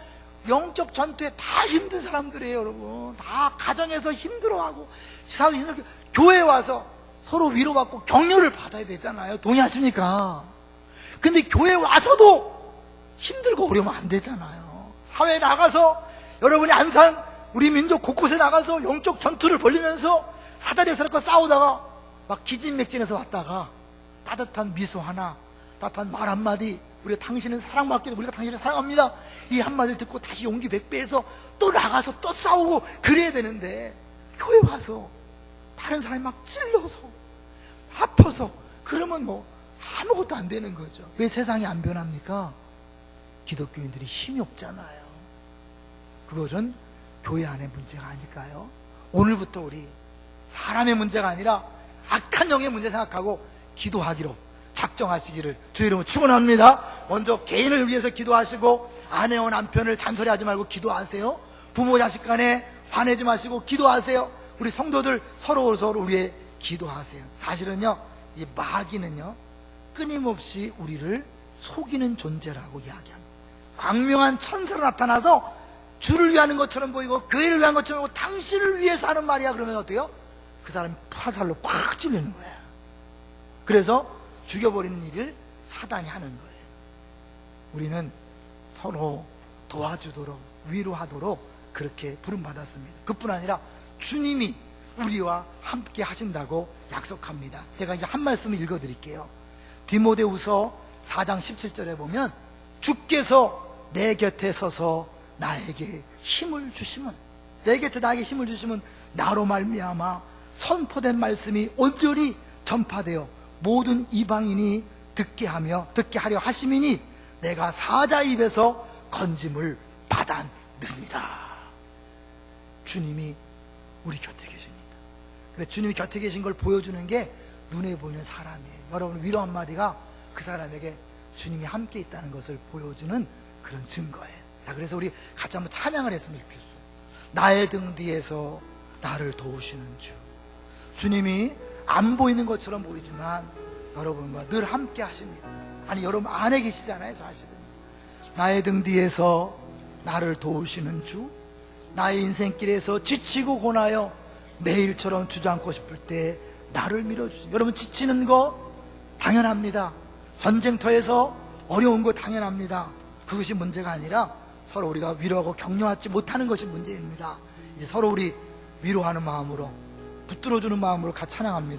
영적 전투에 다 힘든 사람들이에요. 여러분 다 가정에서 힘들어하고 사회 힘들게, 교회에 와서 서로 위로받고 격려를 받아야 되잖아요. 동의하십니까? 근데 교회에 와서도 힘들고 어려우면 안 되잖아요. 사회에 나가서, 여러분이 안산 우리 민족 곳곳에 나가서 영적 전투를 벌리면서 하다리에서 이렇게 싸우다가 막 기진맥진해서 왔다가 따뜻한 미소 하나, 따뜻한 말 한마디, 우리가 당신은 사랑받기를, 우리가 당신을 사랑합니다, 이 한마디를 듣고 다시 용기 100배해서 또 나가서 또 싸우고 그래야 되는데, 교회 와서 다른 사람이 막 찔러서 아파서 그러면 뭐 아무것도 안 되는 거죠. 왜 세상이 안 변합니까? 기독교인들이 힘이 없잖아요. 그것은 교회 안의 문제가 아닐까요? 오늘부터 우리 사람의 문제가 아니라 악한 영의 문제 생각하고 기도하기로 작정하시기를 주의 이름으로 축원합니다. 먼저 개인을 위해서 기도하시고, 아내와 남편을 잔소리하지 말고 기도하세요. 부모 자식 간에 화내지 마시고 기도하세요. 우리 성도들 서로 위해 기도하세요. 사실은요, 이 마귀는요, 끊임없이 우리를 속이는 존재라고 이야기합니다. 광명한 천사로 나타나서 주를 위하는 것처럼 보이고 교회를 위한 것처럼 보이고 당신을 위해서 하는 말이야 그러면 어때요? 그 사람이 화살로 콱 찔리는 거예요. 그래서 죽여버리는 일을 사단이 하는 거예요. 우리는 서로 도와주도록, 위로하도록 그렇게 부름받았습니다. 그뿐 아니라 주님이 우리와 함께 하신다고 약속합니다. 제가 이제 한 말씀을 읽어드릴게요. 디모데후서 4장 17절에 보면, 주께서 내 곁에 서서 나에게 힘을 주시면, 내 곁에 나에게 힘을 주시면 나로 말미암아 선포된 말씀이 온전히 전파되어 모든 이방인이 듣게 하려 하심이니 내가 사자 입에서 건짐을 받았느니라. 주님이 우리 곁에 계십니다. 근데 주님이 곁에 계신 걸 보여주는 게 눈에 보이는 사람이에요. 여러분, 위로 한마디가 그 사람에게 주님이 함께 있다는 것을 보여주는 그런 증거예요. 자, 그래서 우리 같이 한번 찬양을 했으면 좋겠어요. 나의 등 뒤에서 나를 도우시는 주. 주님이 안 보이는 것처럼 보이지만 여러분과 늘 함께 하십니다. 아니, 여러분 안에 계시잖아요. 사실은 나의 등 뒤에서 나를 도우시는 주, 나의 인생길에서 지치고 고나여 매일처럼 주저앉고 싶을 때 나를 밀어주세요. 여러분, 지치는 거 당연합니다. 전쟁터에서 어려운 거 당연합니다. 그것이 문제가 아니라 서로 우리가 위로하고 격려하지 못하는 것이 문제입니다. 이제 서로 우리 위로하는 마음으로, 붙들어주는 마음으로 같이 찬양합니다.